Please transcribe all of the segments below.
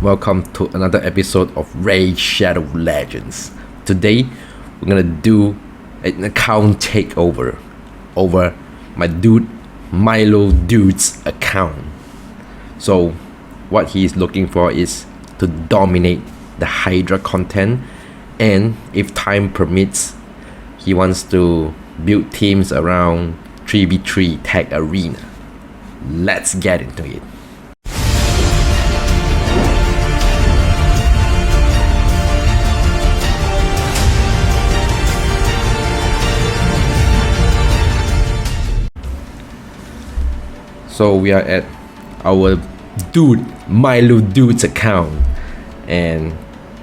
welcome to another episode of Raid Shadow Legends. Today, we're gonna do an account takeover over my dude Milo Dude's account. So, what he's looking for is to dominate the Hydra content, and if time permits, he wants to build teams around 3v3 tag arena. Let's get into it. So we are at our dude Milo Dude's account, and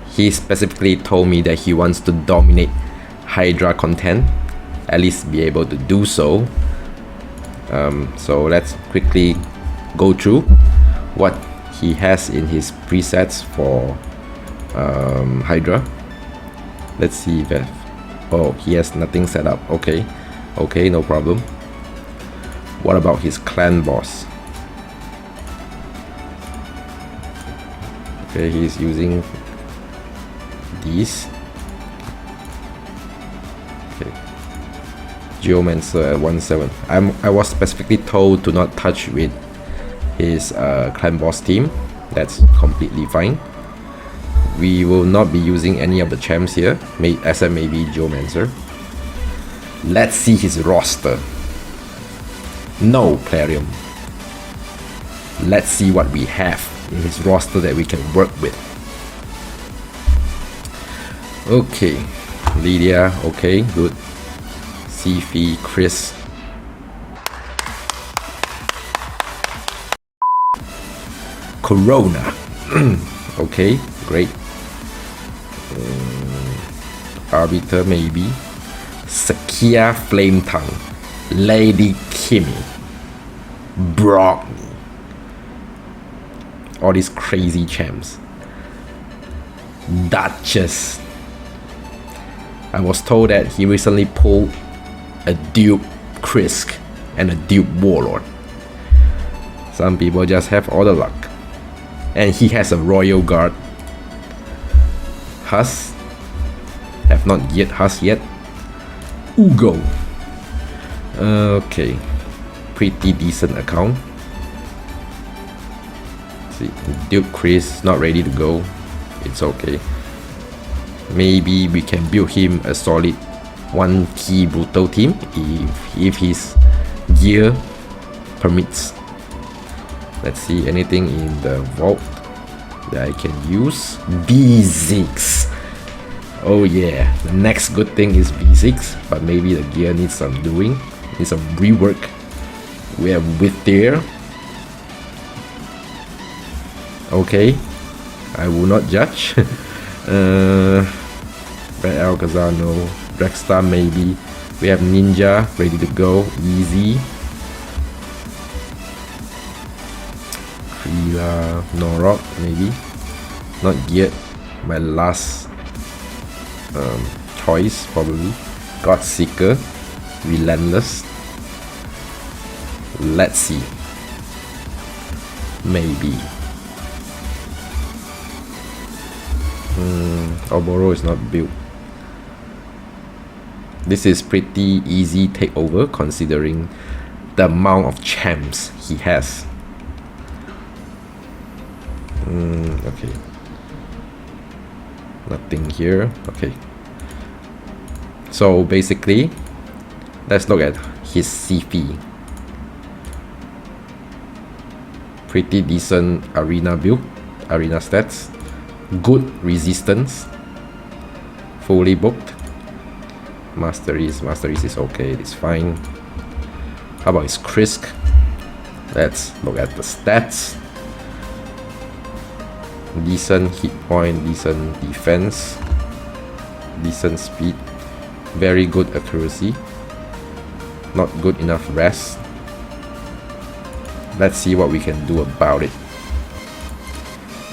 he specifically told me that he wants to dominate Hydra content, at least be able to do so. So let's quickly go through what he has in his presets for Hydra. Let's see if he has nothing set up. Okay, no problem. What about his clan boss? Okay, he's using these. Okay, Geomancer at 1-7. I was specifically told to not touch with his clan boss team. That's completely fine. We will not be using any of the champs here, except maybe Geomancer. Let's see his roster. No Plarium. Let's see what we have in his roster that we can work with. Okay, Lydia, okay, good. Sifi, Chris. Corona. Okay, great. Arbiter maybe. Sakia Flame Tongue. Lady Kimmy, Brock, all these crazy champs. Duchess. I was told that he recently pulled a Duke Krisk and a Duke Warlord. Some people just have all the luck. And he has a Royal Guard. Huss. Have not yet Huss yet. Ugo. Okay, pretty decent account. See, Duke Chris not ready to go. It's okay. Maybe we can build him a solid 1-key brutal team if his gear permits. Let's see, anything in the vault that I can use. B6. Oh yeah, the next good thing is B6, but maybe the gear needs some doing. Needs some rework. We have with there. Okay, I will not judge. Red Alcazar, no. Dragstar, maybe. We have Ninja ready to go. Easy. Krila, Norok, maybe. Not yet. My last choice, probably. Godseeker. Relentless. Let's see. Maybe. Oboro is not built. This is pretty easy takeover considering the amount of champs he has. Okay. Nothing here. Okay. So basically, let's look at his CP. Pretty decent arena build, arena stats, good resistance, fully booked. Masteries is okay, it's fine. How about his Krisk? Let's look at the stats. Decent hit point, decent defense, decent speed, very good accuracy, not good enough rest. Let's see what we can do about it.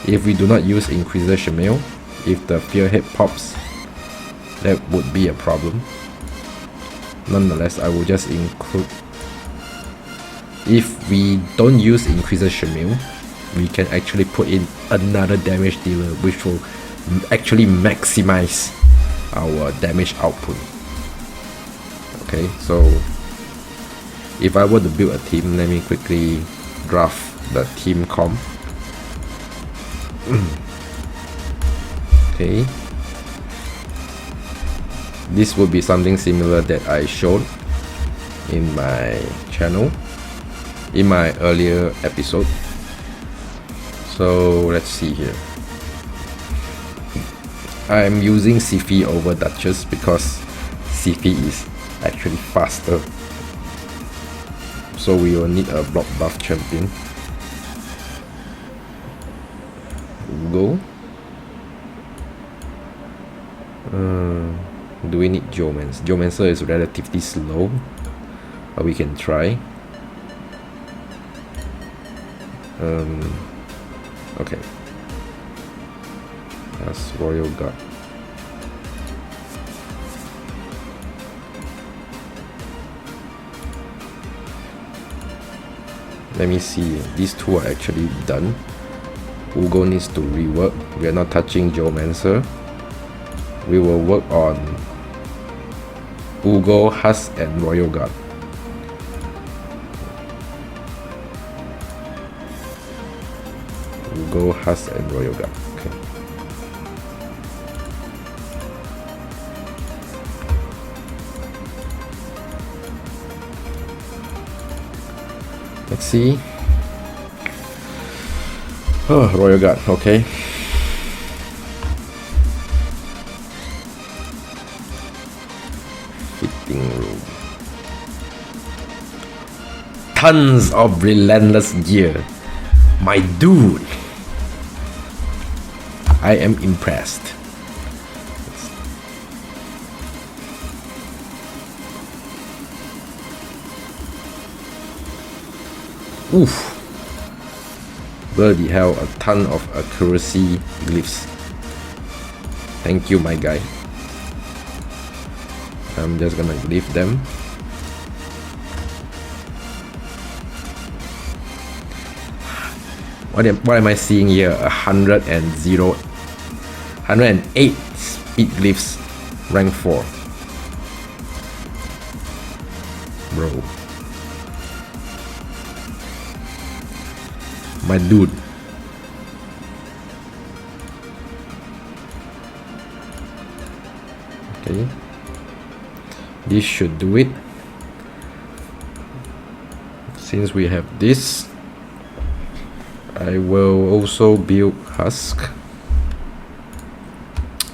If we do not use Inquisitor Shemale, if the Fearhead pops, that would be a problem. Nonetheless, I will just include. If we don't use Inquisitor Shemale, we can actually put in another damage dealer, which will actually maximize our damage output. Okay, so if I were to build a team, let me quickly draft the team comp. Okay, this would be something similar that I showed in my channel in my earlier episode. So let's see here. I'm using Sifi over Duchess because Sifi is actually faster. So we will need a block buff champion. Go. Do we need Geomancer? Geomancer is relatively slow, but we can try. Okay. That's Royal Guard. Let me see. These two are actually done. Ugo needs to rework. We are not touching Geomancer. We will work on Ugo, Husk, and Royal Guard. Ugo, Husk, and Royal Guard. Okay. Let's see. Oh, Royal Guard. Okay. Fitting room. Tons of relentless gear. My dude. I am impressed. Oof. Bloody hell, a ton of accuracy glyphs. Thank you, my guy. I'm just gonna leave them. What am I seeing here? 108 speed glyphs, rank 4. Bro. My dude. Okay. This should do it. Since we have this, I will also build Husk.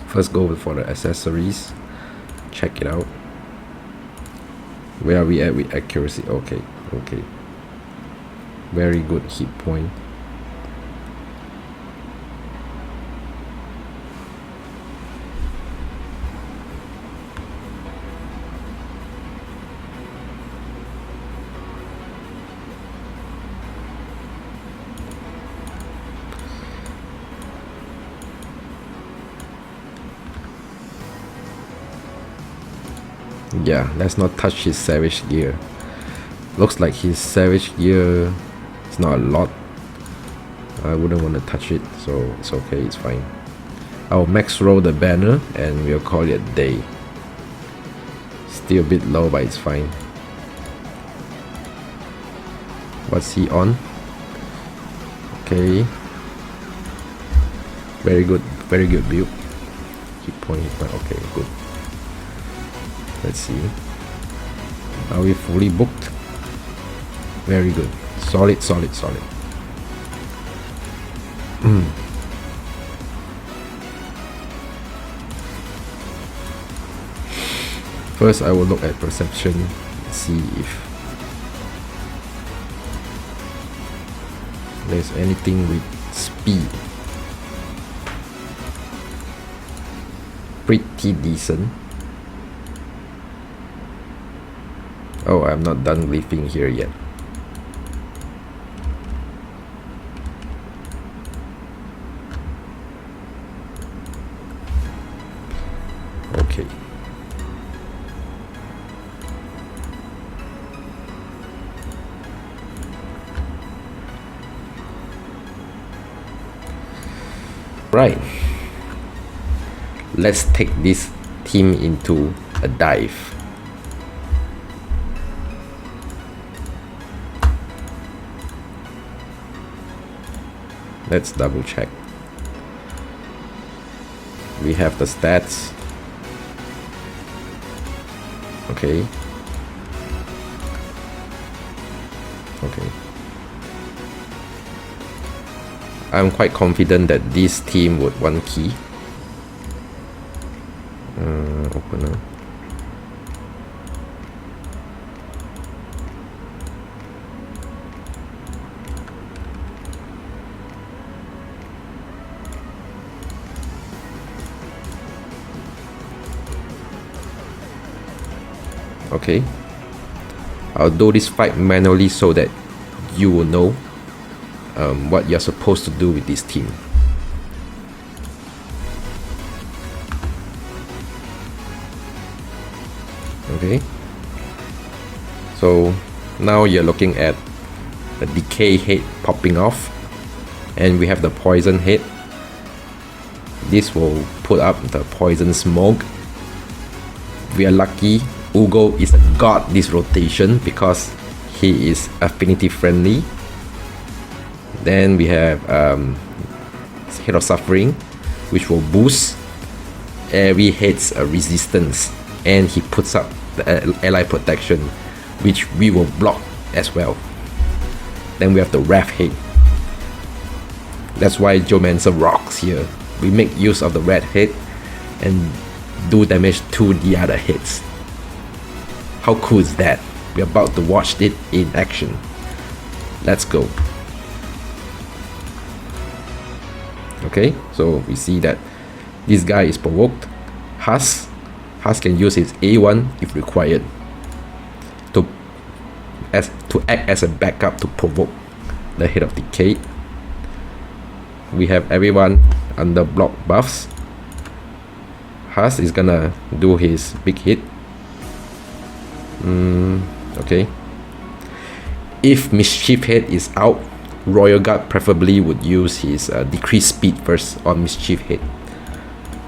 First go for the accessories. Check it out. Where are we at with accuracy? Okay, okay. Very good hit point. Yeah, let's not touch his savage gear. Looks like his savage gear is not a lot. I wouldn't want to touch it, so it's okay, it's fine. I'll max roll the banner and we'll call it a day. Still a bit low, but it's fine. What's he on? Okay. Very good build. Hit point, okay, good. Let's see. Are we fully booked? Very good. Solid. First, I will look at perception, see if there's anything with speed. Pretty decent. Oh, I'm not done glyphing here yet. Okay. Right. Let's take this team into a dive. Let's double check. We have the stats. Okay. Okay. I'm quite confident that this team would want key. Opener. Okay. I'll do this fight manually so that you will know what you're supposed to do with this team. Okay. So now you're looking at the decay head popping off, and we have the poison head. This will put up the poison smoke. We are lucky Ugo is a god this rotation because he is affinity friendly. Then we have Head of Suffering, which will boost every head's resistance, and he puts up the ally protection, which we will block as well. Then we have the Wrath head. That's why Geomancer rocks here. We make use of the red head and do damage to the other heads. How cool is that? We're about to watch it in action. Let's go. Okay, so we see that this guy is provoked. Huss can use his A1 if required to act as a backup to provoke the Head of Decay. We have everyone under block buffs. Huss is gonna do his big hit. Okay. If Mischief Head is out, Royal Guard preferably would use his decreased speed first on Mischief Head.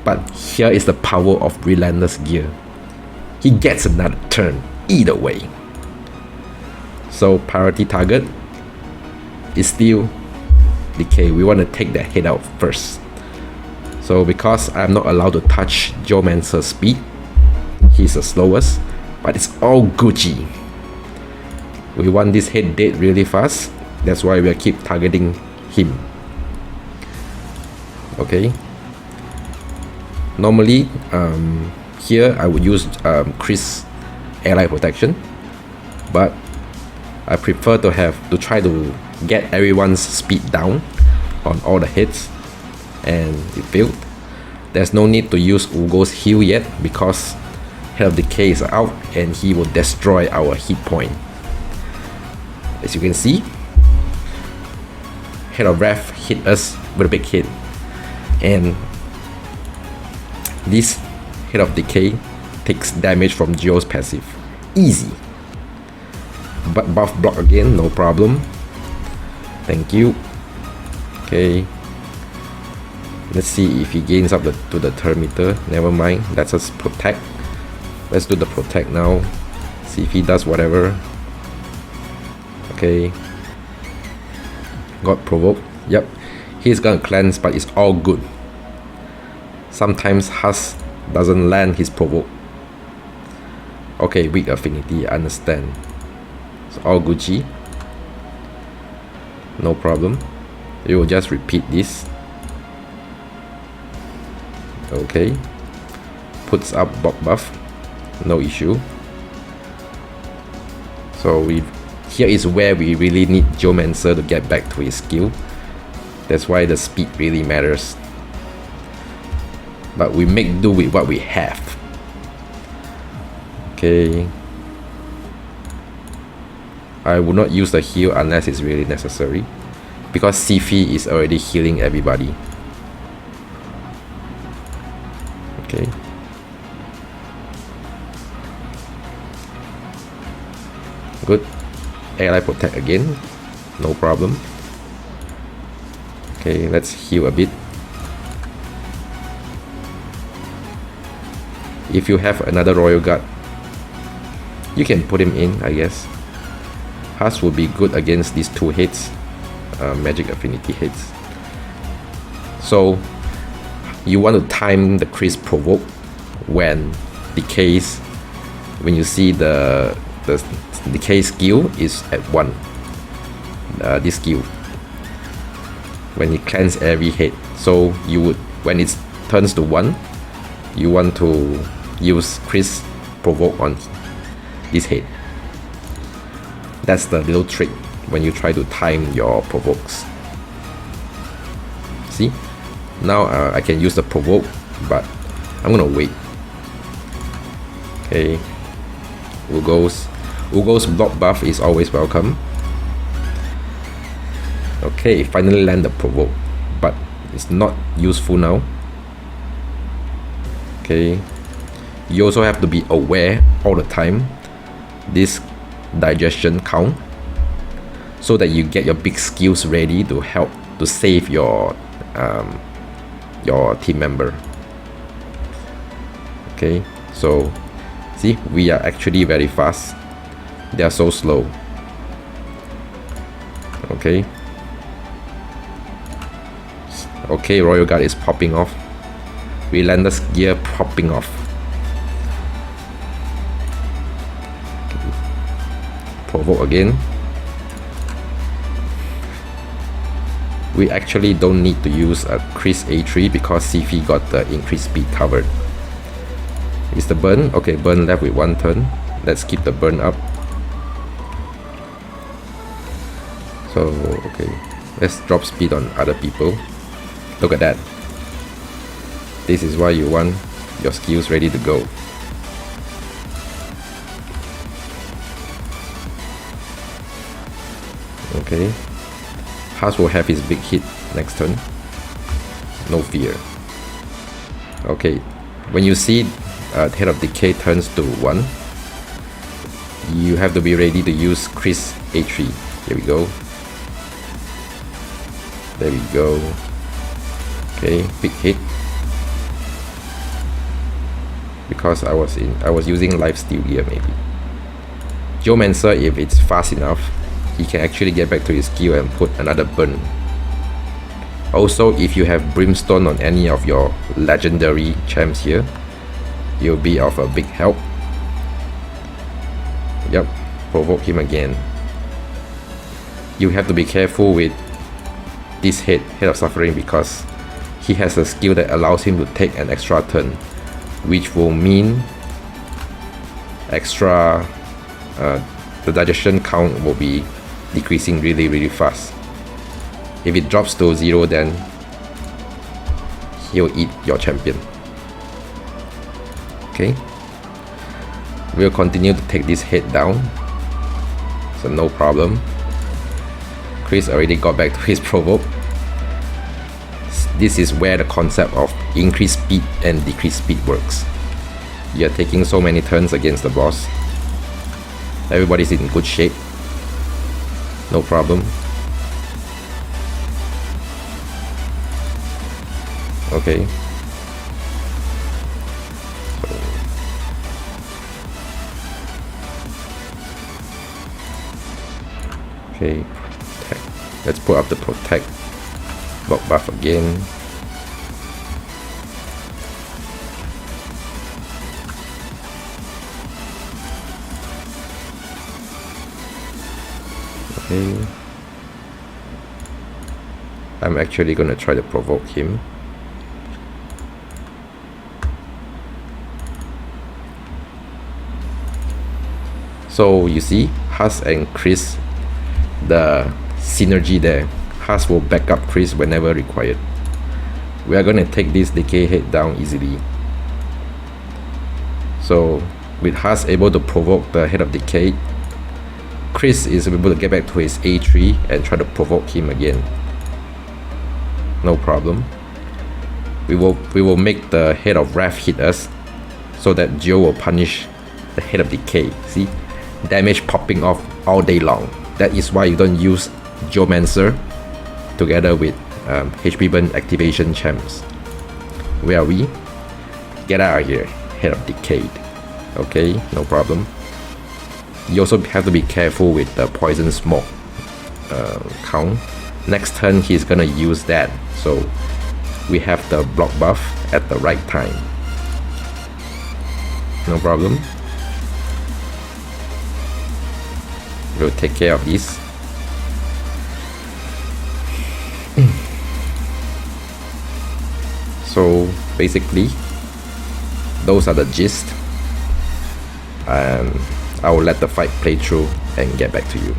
But here is the power of Relentless Gear. He gets another turn either way. So priority target is still Decay. We want to take that head out first. So because I'm not allowed to touch Geomancer's speed, he's the slowest, but it's all Gucci. We want this head dead really fast. That's why we'll keep targeting him. Okay. Normally, here I would use Chris ally protection, but I prefer to try to get everyone's speed down on all the hits, and it failed. There's no need to use Ugo's heal yet because Head of Decay is out and he will destroy our hit point. As you can see, Head of Wrath hit us with a big hit, and this Head of Decay takes damage from Geo's passive. Easy. But buff block again, no problem. Thank you. Okay. Let's see if he gains up to the turn meter. Never mind. Let's just protect. Let's do the protect now. See if he does whatever. Okay. Got provoked. Yep. He's gonna cleanse, but it's all good. Sometimes Huss doesn't land his provoke. Okay, weak affinity, I understand. It's all Gucci. No problem. We will just repeat this. Okay. Puts up block buff. No issue. So here is where we really need Geomancer to get back to his skill. That's why the speed really matters. But we make do with what we have. Okay. I will not use the heal unless it's really necessary, because Sifi is already healing everybody. Okay. Good. Ally protect again. No problem. Okay, let's heal a bit. If you have another Royal Guard, you can put him in, I guess. Husk will be good against these two hits, magic affinity hits. So you want to time the Chris provoke when decays, when you see the decay skill is at 1. This skill, when it cleans every hit. So you would, when it turns to 1, you want to use Chris provoke on this hit. That's the little trick when you try to time your provokes. See? Now I can use the provoke, but I'm gonna wait. Okay. Ugo's block buff is always welcome. Okay, finally land the provoke, but it's not useful now. Okay. You also have to be aware all the time this digestion count, so that you get your big skills ready to help to save your team member. Okay, so see, we are actually very fast. They are so slow. Okay. Okay, Royal Guard is popping off. Relentless Gear popping off. Provoke again. We actually don't need to use a Chris A3 because CF got the increased speed covered. Is the burn? Okay, burn left with 1 turn. Let's keep the burn up. So, okay, let's drop speed on other people. Look at that. This is why you want your skills ready to go. Okay. Husk will have his big hit next turn. No fear. Okay. When you see Head of Decay turns to 1, you have to be ready to use Chris A3. Here we go. There we go. Okay, big hit. Because I was using lifesteal gear maybe. Geomancer, if it's fast enough, he can actually get back to his skill and put another burn. Also, if you have Brimstone on any of your legendary champs here, you'll be of a big help. Yep, provoke him again. You have to be careful with this Head of Suffering because he has a skill that allows him to take an extra turn, which will mean extra the digestion count will be decreasing really fast. If it drops to 0, then he'll eat your champion. Okay, we'll continue to take this head down, so no problem. Chris already got back to his provoke. This is where the concept of increased speed and decreased speed works. You're taking so many turns against the boss. Everybody's in good shape. No problem. Okay. Okay, protect. Let's put up the protect block buff again. Okay. I'm actually gonna try to provoke him. So you see, Husk and Chris, the synergy there. Husk will back up Chris whenever required. We are gonna take this decay head down easily. So with Husk able to provoke the Head of Decay, Chris is able to get back to his A3 and try to provoke him again. No problem. We will make the Head of Wrath hit us, so that Joe will punish the Head of Decay. See, damage popping off all day long. That is why you don't use Geomancer together with HP burn activation champs. Where are we? Get out of here. Head of Decay. Okay, no problem. You also have to be careful with the Poison Smoke count. Next turn he's gonna use that, so we have the block buff at the right time. No problem. We'll take care of this. So basically, those are the gist, and I will let the fight play through and get back to you.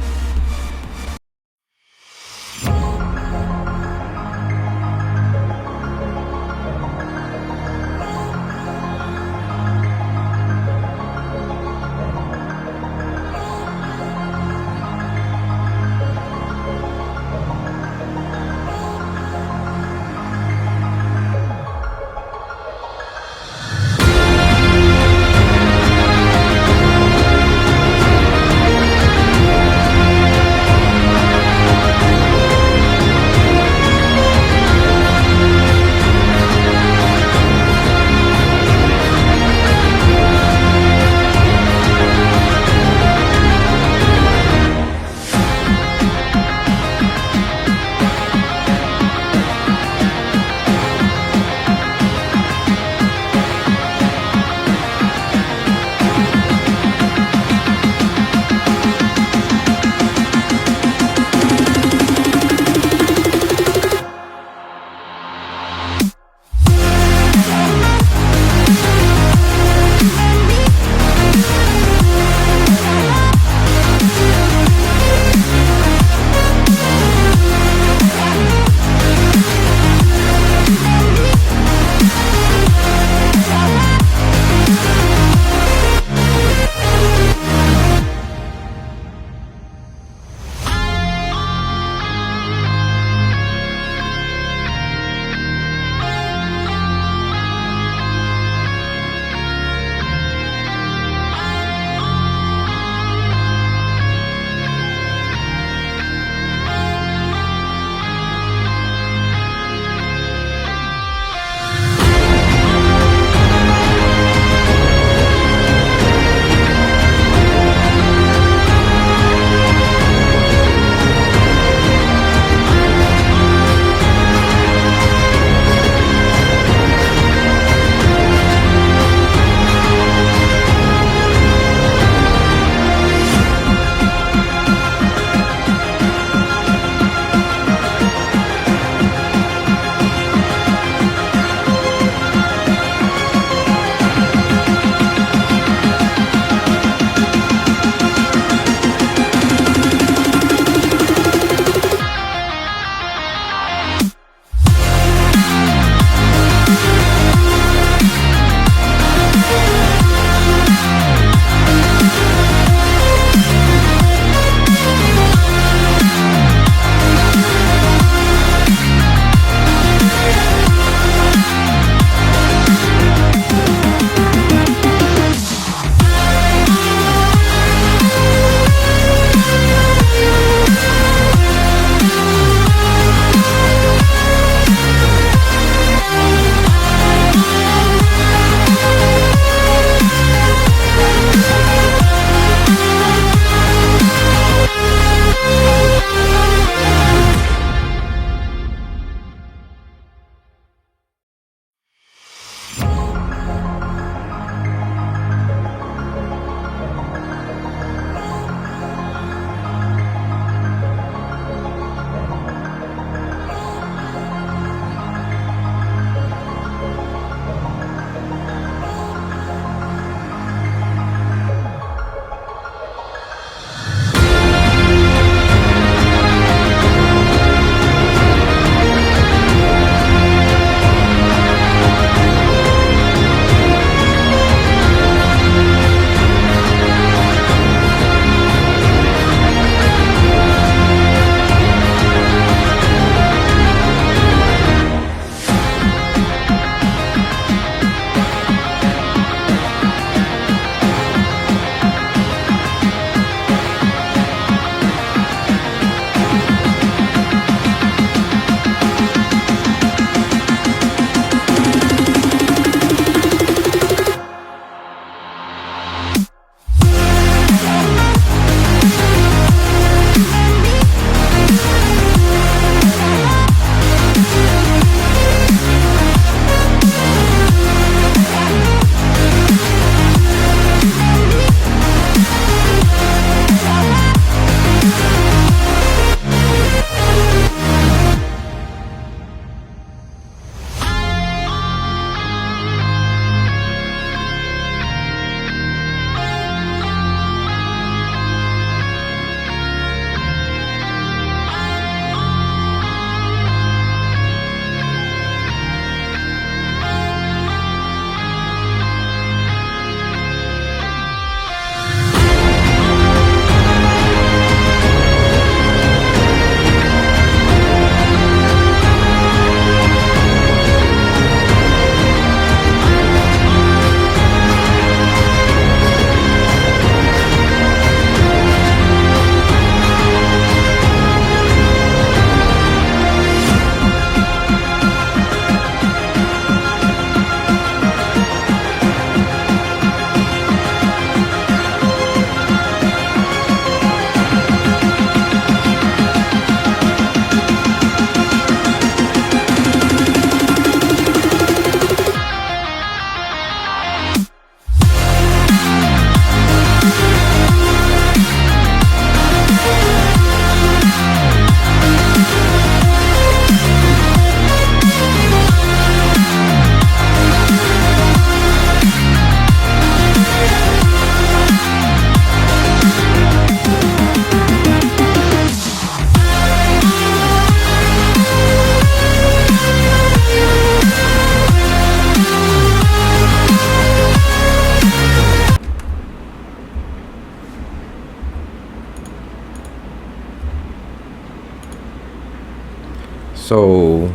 So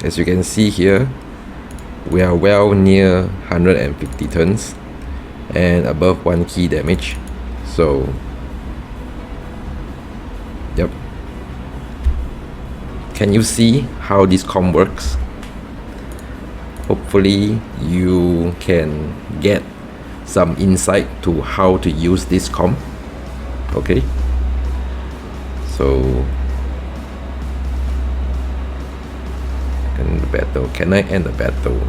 as you can see here, we are well near 150 turns and above 1 key damage. So yep. Can you see how this comp works? Hopefully you can get some insight to how to use this comp. Okay, so end the battle. Can I end the battle?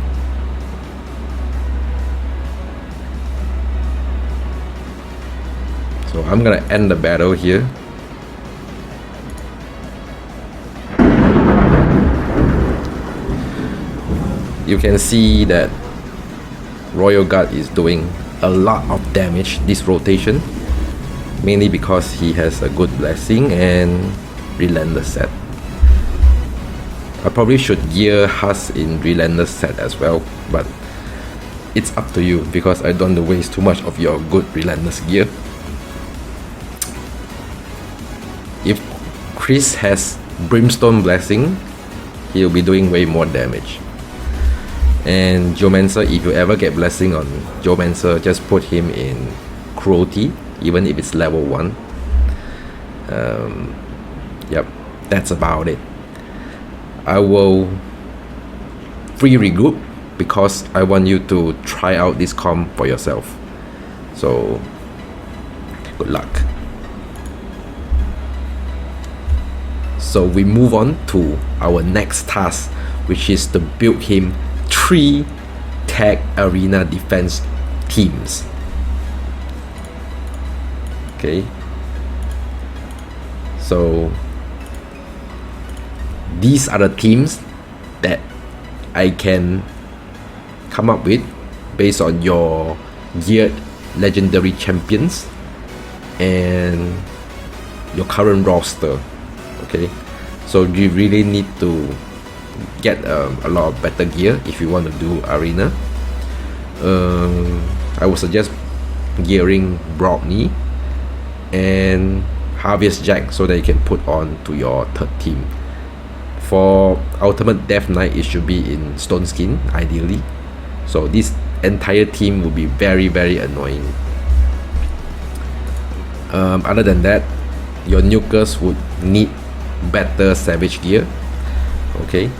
So I'm gonna end the battle here. You can see that Royal Guard is doing a lot of damage this rotation, mainly because he has a good blessing and Relentless set. I probably should gear Huss in Relentless set as well, but it's up to you because I don't want to waste too much of your good Relentless gear. If Chris has Brimstone Blessing, he'll be doing way more damage. And Geomancer, if you ever get blessing on Geomancer, just put him in Cruelty, even if it's level 1. Yep, that's about it. I will free regroup because I want you to try out this comp for yourself. So good luck. So we move on to our next task, which is to build him 3 tag arena defense teams. Okay, so these are the teams that I can come up with based on your geared legendary champions and your current roster. Okay, so you really need to get a lot of better gear if you want to do arena. I would suggest gearing Brownie and Harvest Jack so that you can put on to your third team. For Ultimate Death Knight, it should be in Stone Skin ideally. So this entire team will be very annoying. Other than that, your nukers would need better Savage gear. Okay,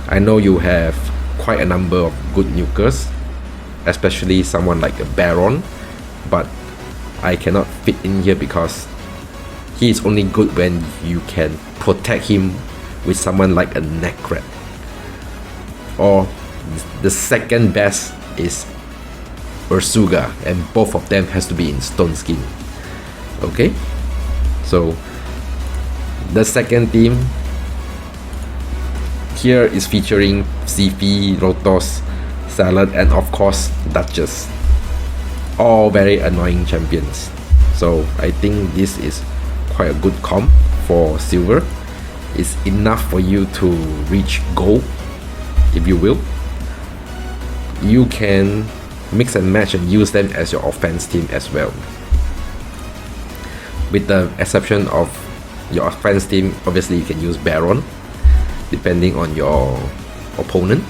I know you have quite a number of good nukers, especially someone like a Baron, but I cannot fit in here because he is only good when you can protect him with someone like a Necrat. Or the second best is Ursuga, and both of them has to be in Stone Skin. Okay, so the second team here is featuring Zifi, Rotos, Salad, and of course Duchess. All very annoying champions. So I think this is quite a good comp for silver. It's enough for you to reach gold, if you will. You can mix and match and use them as your offense team as well. With the exception of your offense team, obviously you can use Baron depending on your opponent.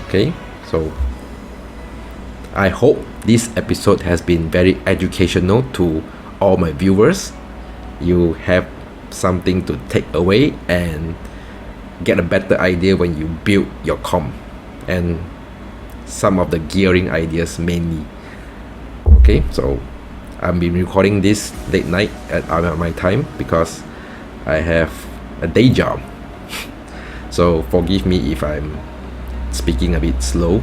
Okay, so I hope this episode has been very educational to all my viewers. You have something to take away and get a better idea when you build your comp and some of the gearing ideas mainly. Okay, so I've been recording this late night at my time because I have a day job. So forgive me if I'm speaking a bit slow.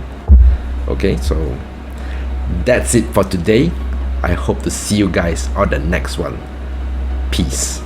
Okay, so that's it for today. I hope to see you guys on the next one. Peace.